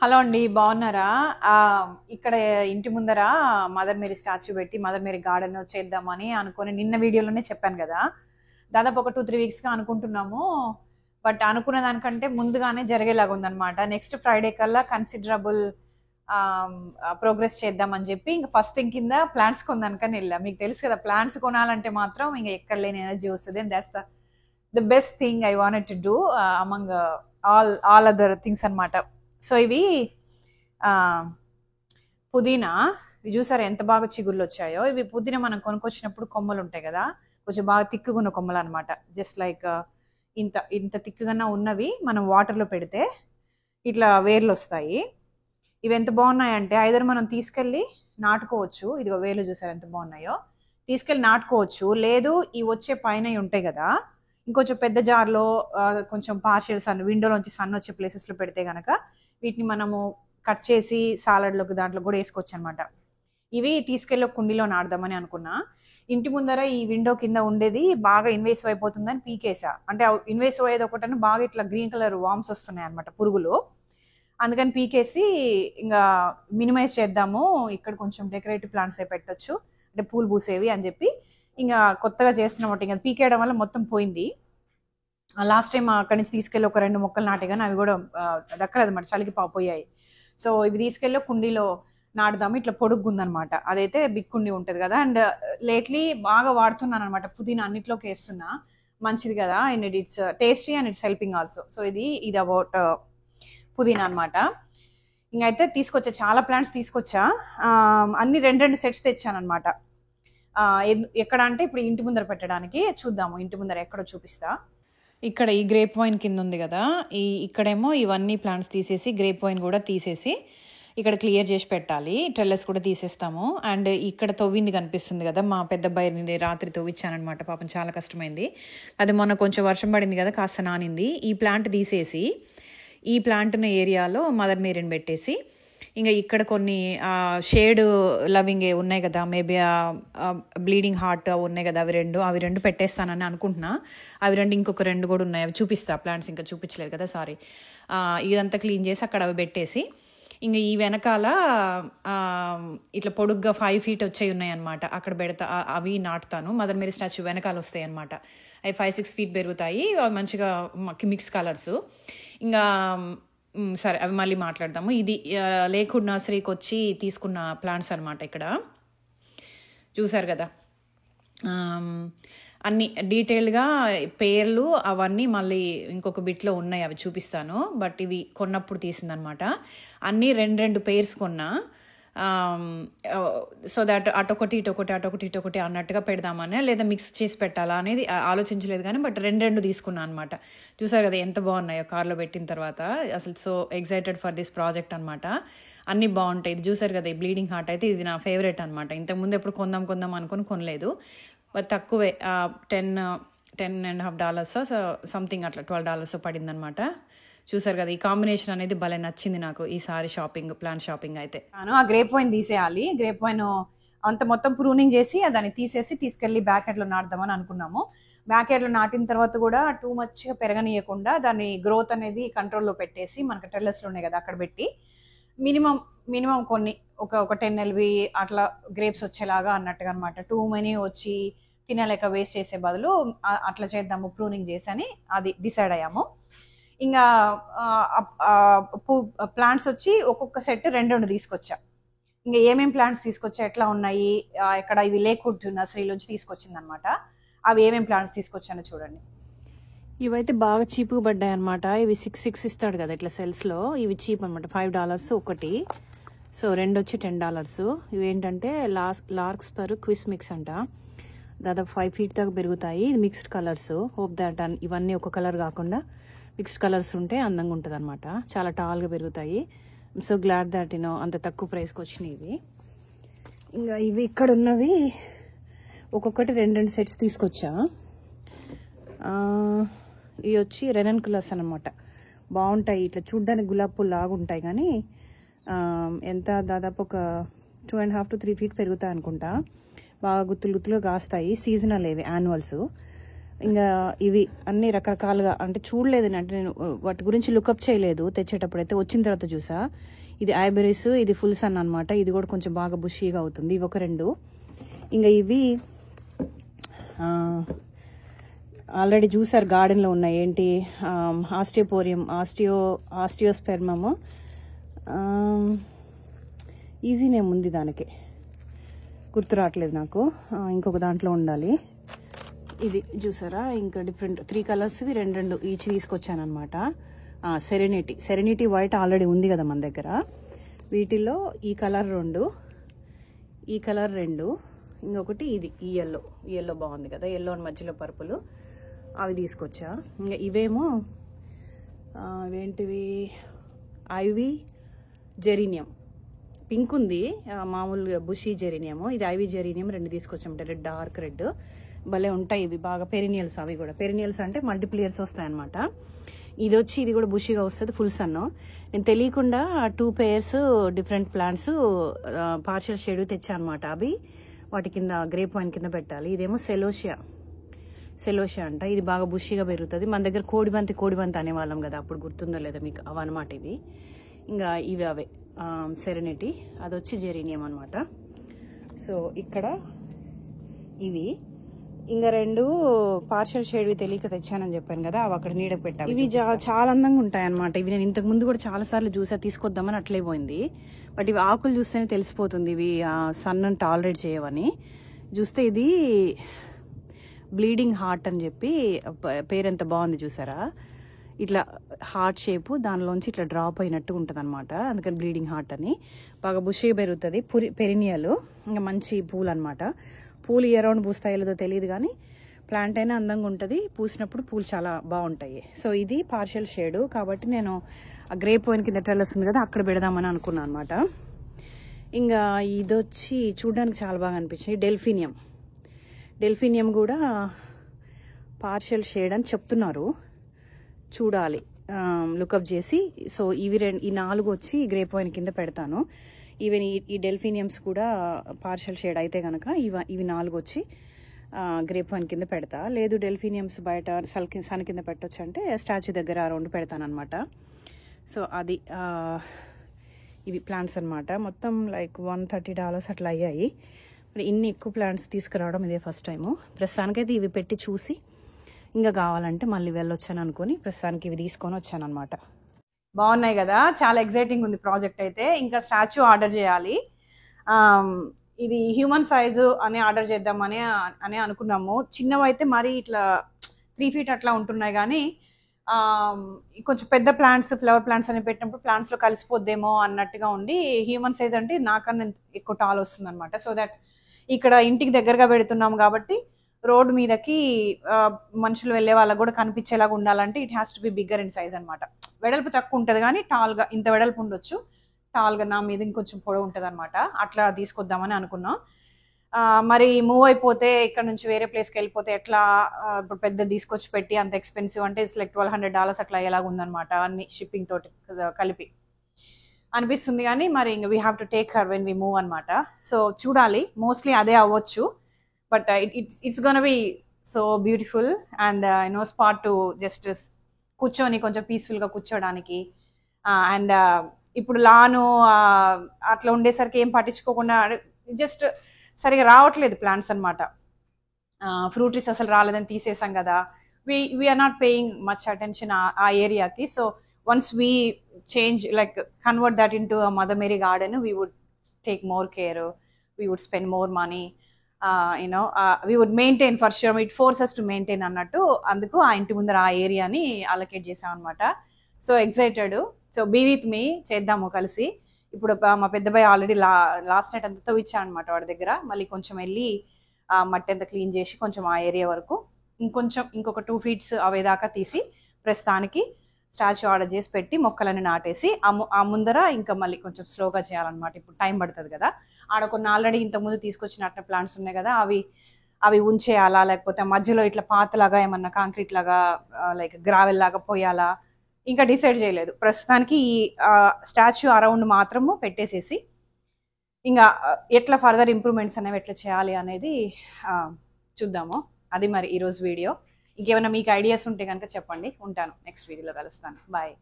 Hello అండి, బాగున్నారా? ఇక్కడ ఇంటి ముందర మదర్ మేరీ స్టాచ్యూ పెట్టి మదర్ మేరీ గార్డెన్ చేద్దామని అనుకుని నిన్న వీడియోలోనే చెప్పాను కదా. దాదాపు ఒక 2-3 వీక్స్గా అనుకుంటున్నాము. బట్ అనుకున్న దానికంటే ముందుగానే జరిగేలాగా ఉందన్నమాట. నెక్స్ట్ ఫ్రైడే కల్లా కన్సిడరబుల్ ప్రోగ్రెస్ చేద్దామని చెప్పి ఇంకా ఫస్ట్ థింగ్ కింద ప్లాంట్స్ కొందానికని వెళ్ళా. మీకు తెలుసు కదా, ప్లాంట్స్ కొనాలంటే మాత్రం ఇంకా ఎక్కడ లేని ఎనర్జీ వస్తుంది. And that's the best thing I wanted to do among all other things అనమాట. సో ఇవి ఆ, పుదీనా. ఇవి చూసారా ఎంత బాగా చిగుళ్ళు వచ్చాయో. ఇవి పుదీనా మనం కొనుక్కొచ్చినప్పుడు కొమ్మలు ఉంటాయి కదా, కొంచెం బాగా తిక్కుగున్న కొమ్మలు అనమాట. జస్ట్ లైక్ ఇంత ఇంత తిక్కుగా ఉన్నవి మనం వాటర్లో పెడితే ఇట్లా వేర్లు వస్తాయి. ఇవి ఎంత బాగున్నాయంటే ఐదర్ మనం తీసుకెళ్ళి నాటుకోవచ్చు. ఇదిగో వేర్లు చూసారు ఎంత బాగున్నాయో, తీసుకెళ్ళి నాటుకోవచ్చు. లేదు ఈ వచ్చే పైన ఉంటాయి కదా, ఇంకొంచెం పెద్ద జార్లో కొంచెం పార్షియల్ సన్, విండోలోంచి సన్ వచ్చే ప్లేసెస్లో పెడితే కనుక వీటిని మనము కట్ చేసి సాలడ్లోకి దాంట్లో కూడా వేసుకోవచ్చు అనమాట. ఇవి తీసుకెళ్ళి ఒక కుండీలో నాడదామని అనుకున్నా. ఇంటి ముందర ఈ విండో కింద ఉండేది బాగా ఇన్వేసివ్ అయిపోతుందని పీకేసా. అంటే ఇన్వేసివ్ అయ్యేది ఒకటని బాగా ఇట్లా గ్రీన్ కలర్ వామ్స్ వస్తున్నాయి అనమాట, పురుగులు. అందుకని పీకేసి ఇంకా మినిమైజ్ చేద్దాము, ఇక్కడ కొంచెం డెకరేటివ్ ప్లాంట్స్ అయి పెట్టచ్చు, అంటే పూలు పూసేవి అని చెప్పి ఇంకా కొత్తగా చేస్తున్నమాట. ఇంకా పీకేయడం వల్ల మొత్తం పోయింది. లాస్ట్ టైం అక్కడి నుంచి తీసుకెళ్ళి ఒక 2 మొక్కలు నాటే కానీ అవి కూడా దక్కలేదు అన్నమాట, చలికి పోయాయి. సో ఇవి తీసుకెళ్ళి కుండీలో నాటుదాము. ఇట్లా పొడుగ్గుందనమాట, అదైతే బిగ్ కుండీ ఉంటుంది కదా. అండ్ లేట్లీ బాగా వాడుతున్నాను అనమాట, పుదీనా అన్నిట్లోకి వేస్తున్నా. మంచిది కదా, and it's tasty and it's helping also. So ఇది అబౌట్ పుదీనా అనమాట. ఇంకైతే తీసుకొచ్చా, చాలా ప్లాంట్స్ తీసుకొచ్చా. అన్ని 2 సెట్స్ తెచ్చాను అనమాట. ఎక్కడ అంటే ఇప్పుడు ఇంటి ముందర పెట్టడానికి. చూద్దాము ఇంటి ముందర ఎక్కడో చూపిస్తా. ఇక్కడ ఈ గ్రేప్ వైన్ కింద ఉంది కదా, ఇక్కడేమో ఇవన్నీ ప్లాంట్స్ తీసేసి గ్రేప్ వైన్ కూడా తీసేసి ఇక్కడ క్లియర్ చేసి పెట్టాలి. ట్రెల్లెస్ కూడా తీసేస్తాము. అండ్ ఇక్కడ తవ్వింది కనిపిస్తుంది కదా, మా పెద్ద అబ్బాయిని రాత్రి తవ్విచ్చానమాట. పాపం చాలా కష్టమైంది. అది మొన్న కొంచెం వర్షం పడింది కదా, కాస్త నానింది. ఈ ప్లాంట్ తీసేసి ఈ ప్లాంట్ ఉన్న ఏరియాలో మదర్ మేరీని పెట్టేసి ఇంకా ఇక్కడ కొన్ని షేడ్ లవింగ్ ఉన్నాయి కదా, మేబీ బ్లీడింగ్ హార్ట్ ఉన్నాయి కదా, అవి రెండు పెట్టేస్తానని అనుకుంటున్నా. అవి 2 ఇంకొక 2 కూడా ఉన్నాయి, అవి చూపిస్తా. ప్లాంట్స్ ఇంకా చూపించలేదు కదా, సారీ. ఇదంతా క్లీన్ చేసి అక్కడ అవి పెట్టేసి ఇంకా ఈ వెనకాల ఇట్లా పొడుగ్గా 5 feet వచ్చాయి ఉన్నాయి అనమాట, అక్కడ పెడతా. అవి నాటుతాను. మదర్ మేరీ స్టాచ్యూ వెనకాల వస్తాయి అనమాట. అవి 5-6 feet పెరుగుతాయి, మంచిగా మిక్స్ కలర్స్. ఇంకా సరే, అవి మళ్ళీ మాట్లాడదాము. ఇది లేకుడ్ నర్సరీకి వచ్చి తీసుకున్న ప్లాంట్స్ అనమాట. ఇక్కడ చూసారు కదా, అన్ని డీటెయిల్గా పేర్లు అవన్నీ మళ్ళీ ఇంకొక బిట్లో ఉన్నాయి, అవి చూపిస్తాను. బట్ ఇవి కొన్నప్పుడు తీసిందనమాట. అన్నీ 2 pairs కొన్నా. సో దాట్ అటొకటి ఇటొకటి అన్నట్టుగా పెడదామని, లేదా మిక్స్ చేసి పెట్టాలా అనేది ఆలోచించలేదు కానీ, బట్ 2 తీసుకున్నాను అనమాట. చూసారు కదా ఎంత బాగున్నాయో కార్లో పెట్టిన తర్వాత. అసలు so excited for this project అనమాట. అన్నీ బాగుంటాయి. ఇది చూసారు కదా, ఈ బ్లీడింగ్ హార్ట్ అయితే ఇది నా ఫేవరెట్ అనమాట. ఇంతకుముందు ఎప్పుడు కొందాం అనుకుని కొనలేదు. బట్ తక్కువే, $10.5 సంథింగ్ అట్లా $12 పడిందనమాట. చూసారు కదా, ఈ కాంబినేషన్ అనేది భలే నచ్చింది నాకు ఈసారి ప్లాంట్ షాపింగ్ అయితే. ఆ గ్రేప్ వైన్ తీసేయాలి. గ్రేప్ వైన్ అంత మొత్తం ప్రూనింగ్ చేసి దాన్ని తీసేసి తీసుకెళ్ళి బ్యాక్ యార్డ్లో నాటుదామని అనుకున్నాము. బ్యాక్ యార్డ్లో నాటిన తర్వాత కూడా టూ మచ్గా పెరగనీయకుండా దాన్ని గ్రోత్ అనేది కంట్రోల్లో పెట్టేసి, మనకు టెర్రస్లో ఉన్నాయి కదా అక్కడ పెట్టి మినిమం కొన్ని ఒక 10 LV అట్లా గ్రేప్స్ వచ్చేలాగా అన్నట్టుగా అనమాట. టూ మనీ వచ్చి తినలేక వేస్ట్ చేసే బదులు అట్లా చేద్దాము ప్రూనింగ్ చేసి అని అది డిసైడ్ అయ్యాము. ఇంకా ప్లాంట్స్ వచ్చి ఒక్కొక్క సెట్ 2 తీసుకొచ్చా. ఇంకా ఏమేమి ప్లాంట్స్ తీసుకొచ్చా, ఎట్లా ఉన్నాయి, ఇక్కడ ఇవి లేకుడ్ నర్సరీలోంచి తీసుకొచ్చింది అనమాట. అవి ఏమేమి ప్లాంట్స్ తీసుకొచ్చానో చూడండి. ఇవైతే బాగా చీప్గా పడ్డాయి అనమాట. ఇవి 6 ఇస్తాడు కదా ఇట్లా సెల్స్లో, ఇవి చీప్ అనమాట. $5 ఒకటి. సో 2 వచ్చి $10. ఇవి ఏంటంటే లార్క్స్ పర్ క్విస్ మిక్స్ అంట. దాదాపు 5 feet దాకా పెరుగుతాయి. ఇది మిక్స్డ్ కలర్స్. హోప్ దాట్ ఇవన్నీ ఒక కలర్ కాకుండా మిక్స్డ్ కలర్స్ ఉంటే అందంగా ఉంటుంది అనమాట. చాలా టాల్గా పెరుగుతాయి. సో గ్లాడ్ దాట్ అంత తక్కువ ప్రైస్కి వచ్చినాయి ఇవి. ఇంకా ఇవి ఇక్కడ ఉన్నవి ఒక్కొక్కటి 2 సెట్స్ తీసుకొచ్చా. ఇవి వచ్చి రెనన్కులస్ అనమాట. బాగుంటాయి, ఇట్లా చూడ్డానికి గులాబీ పూలు లాగా ఉంటాయి కానీ ఎంత దాదాపు ఒక 2.5 to 3 feet పెరుగుతాయి అనుకుంటా. బాగా గుత్తులుగా కాస్తాయి. సీజనల్ ఇవి, యాన్యువల్స్. ఇంకా ఇవి అన్ని రకరకాలుగా అంటే చూడలేదు అంటే నేను వాటి గురించి లుకప్ చేయలేదు తెచ్చేటప్పుడు అయితే వచ్చిన తర్వాత చూసా ఇది ఐబెరీస్ ఇది ఫుల్ సన్ అనమాట ఇది కూడా కొంచెం బాగా బుషీగా అవుతుంది ఇవి ఒక 2 ఇంకా ఇవి ఆల్రెడీ చూసారు గార్డెన్లో ఉన్నాయి ఏంటి ఆస్టియోపోరియం ఆస్టియోస్పెర్మము ఈజీ నేమ్ ఉంది దానికి గుర్తు రావట్లేదు నాకు ఇంకొక దాంట్లో ఉండాలి ఇది చూసారా ఇంకా డిఫరెంట్ 3 కలర్స్వి 2 ఈచ్ తీసుకొచ్చాను అనమాట సెరెనిటీ వైట్ ఆల్రెడీ ఉంది కదా మన దగ్గర వీటిల్లో ఈ కలర్ 2 ఈ కలర్ 2 ఇంకొకటి ఇది ఈ ఎల్లో బాగుంది కదా ఎల్లో మధ్యలో పర్పుల్ అవి తీసుకొచ్చా ఇంకా ఇవేమో ఇవేంటివి ఐవీ జెరీనియం పింక్ ఉంది మామూలుగా బుషీ జెరీనియము ఇది ఐవీ జెరీనియం 2 తీసుకొచ్చామంటే డార్క్ రెడ్ భలే ఉంటాయి ఇవి బాగా పెరినియల్స్ అవి కూడా పెరినియల్స్ అంటే మల్టిప్లియర్స్ వస్తాయన్నమాట ఇది వచ్చి ఇది కూడా బుషీగా వస్తుంది ఫుల్ సన్ నేను తెలియకుండా 2 pairs different plants partial shade తెచ్చా అనమాట అవి వాటి కింద గ్రేప్ వైన్ కింద పెట్టాలి ఇదేమో సెలోషియా అంట ఇది బాగా బుషీగా పెరుగుతుంది మన దగ్గర కోడిబంతి అనేవాళ్ళం కదా అప్పుడు గుర్తుందో లేదా మీకు అవన్నమాట ఇవి ఇంకా ఇవి అవే సెరెనిటీ అది వచ్చి జెరీనియం అనమాట సో ఇక్కడ ఇవి ఇంకా 2 పార్షియల్ షేడ్వి తెలియక తెచ్చానని చెప్పాను కదా అవి అక్కడ నీడకు పెట్టాను ఇవి చాలా అందంగా ఉంటాయి అనమాట ఇవి నేను ఇంతకు ముందు కూడా చాలా సార్లు చూసా తీసుకొద్దామని అట్లే పోయింది బట్ ఇవి ఆకులు చూస్తేనే తెలిసిపోతుంది ఇవి సన్ అని టాలరేట్ చేయవని చూస్తే ఇది బ్లీడింగ్ హార్ట్ అని చెప్పి పేరు ఎంత బాగుంది చూసారా ఇట్లా హార్ట్ షేప్ దానిలోంచి ఇట్లా డ్రాప్ అయినట్టు ఉంటుంది అనమాట అందుకని బ్లీడింగ్ హార్ట్ అని బాగా బుషిగా పెరుగుతుంది పెరినియల్ ఇంకా మంచి పూలు అనమాట పూలు ఇయర్ రౌండ్ పూస్తాయి లేదో తెలియదు కానీ ప్లాంట్ అయినా అందంగా ఉంటుంది పూసినప్పుడు పూలు చాలా బాగుంటాయి సో ఇది పార్షియల్ షేడ్ కాబట్టి నేను ఆ గ్రేప్ వైన్ కింద టెర్రస్ ఉంది కదా అక్కడ పెడదామని అనుకున్నాను అనమాట ఇంకా ఇది వచ్చి చూడడానికి చాలా బాగా అనిపించింది డెల్ఫినియం కూడా పార్షియల్ షేడ్ అని చెప్తున్నారు చూడాలి లుకప్ చేసి సో ఇవి ఈ 4 వచ్చి గ్రేప్ వైన్ కింద పెడతాను ఈవెన్ ఈ డెల్ఫినియమ్స్ కూడా పార్షియల్ షేడ్ అయితే కనుక ఇవి 4 వచ్చి గ్రేప్ వైన్ కింద పెడతా లేదు డెల్ఫినియమ్స్ బయట సన్ కింద పెట్టొచ్చు అంటే స్టాచ్యూ దగ్గర 2 పెడతాను అనమాట సో అది ఇవి ప్లాంట్స్ అనమాట మొత్తం లైక్ $130 అట్లా అయ్యాయి మరి ఇన్ని ఎక్కువ ప్లాంట్స్ తీసుకురావడం ఇదే ఫస్ట్ టైము ప్రస్తుతానికైతే ఇవి పెట్టి చూసి ఇంకా కావాలంటే మళ్ళీ వెళ్ళొచ్చాను అనుకుని ప్రస్తుతానికి ఇవి తీసుకొని వచ్చాను అనమాట బాగున్నాయి కదా చాలా ఎగ్జైటింగ్ ఉంది ప్రాజెక్ట్ అయితే ఇంకా స్టాచ్యూ ఆర్డర్ చేయాలి ఇది హ్యూమన్ సైజు అని ఆర్డర్ చేద్దామని అనుకున్నాము చిన్నవైతే మరి ఇట్లా 3 feet అట్లా ఉంటున్నాయి కానీ కొంచెం పెద్ద ప్లాంట్స్ ఫ్లవర్ ప్లాంట్స్ అని పెట్టినప్పుడు ప్లాంట్స్లో కలిసిపోద్దేమో అన్నట్టుగా ఉండి హ్యూమన్ సైజ్ అంటే నాకన్నా ఎక్కువ టాల్ వస్తుంది అనమాట సో దట్ ఇక్కడ ఇంటికి దగ్గరగా పెడుతున్నాం కాబట్టి రోడ్ మీదకి మనుషులు వెళ్ళే వాళ్ళకు కూడా కనిపించేలాగా ఉండాలంటే it has to be bigger in size అనమాట వెడల్పు తక్కువ ఉంటుంది కానీ టాల్గా ఇంత వెడల్పు ఉండొచ్చు టాల్గా నా మీద ఇంకొంచెం పొడవు ఉంటుంది అనమాట అట్లా తీసుకొద్దామని అనుకున్నాం మరి మూవ్ అయిపోతే ఇక్కడ నుంచి వేరే ప్లేస్కి వెళ్ళిపోతే ఎట్లా ఇప్పుడు పెద్ద తీసుకొచ్చి పెట్టి అంత ఎక్స్పెన్సివ్ అంటే ఇట్స్ లైక్ $1,200 అట్లా ఎలాగ ఉందన్నమాట అన్ని షిప్పింగ్ తోటి కలిపి అనిపిస్తుంది కానీ మరి ఇంకా we have to take her when we move అనమాట సో చూడాలి మోస్ట్లీ అదే అవ్వచ్చు but it's gonna be so beautiful and spot to just కూర్చొని కొంచెం పీస్ఫుల్గా కూర్చోడానికి అండ్ ఇప్పుడు లాను అట్లా ఉండేసరికి ఏం పట్టించుకోకుండా జస్ట్ సరిగా రావట్లేదు ప్లాంట్స్ అనమాట ఫ్రూట్ ట్రీస్ అసలు రాలేదని తీసేసాం కదా we are not paying much attention ఆ ఏరియాకి so once we change like convert that into mother Mary garden we would take more care we would spend more money we would maintain for sure it forces to maintain అన్నట్టు అందుకు ఆ ఇంటి ముందర ఆ ఏరియాని allocate చేసాం అనమాట so excited so be with me చేద్దాము కలిసి ఇప్పుడు మా పెద్దబాయ్ ఆల్రెడీ లాస్ట్ నైట్ అంతా తవ్విచ్చాను అనమాట వాడి దగ్గర మళ్ళీ కొంచెం వెళ్ళి మట్టి అంతా క్లీన్ చేసి కొంచెం ఆ ఏరియా వరకు ఇంకొక 2 feet అవేదాకా తీసి ప్రస్తుతానికి స్టాచ్యూ ఆర్డర్ చేసి పెట్టి మొక్కలను నాటేసి ఆ ముందర ఇంకా మళ్ళీ కొంచెం స్లోగా చేయాలన్నమాట ఇప్పుడు టైం పడుతుంది కదా ఆడ కొన్ని ఆల్రెడీ ఇంతకుముందు తీసుకొచ్చినట్టు ప్లాంట్స్ ఉన్నాయి కదా అవి ఉంచేయాలా లేకపోతే మధ్యలో ఇట్లా పాతలాగా ఏమన్నా కాంక్రీట్ లాగా లైక్ గ్రావెల్ లాగా పోయాలా ఇంకా డిసైడ్ చేయలేదు ప్రస్తుతానికి ఈ స్టాచ్యూ అరౌండ్ మాత్రము పెట్టేసేసి ఇంకా ఎట్లా ఫర్దర్ ఇంప్రూవ్మెంట్స్ అనేవి ఎట్లా చేయాలి అనేది చూద్దాము అది మరి ఈరోజు వీడియో ఇంకేమైనా మీకు ఐడియాస్ ఉంటే కనుక చెప్పండి. ఉంటాను, నెక్స్ట్ వీడియోలో కలుస్తాను. బాయ్.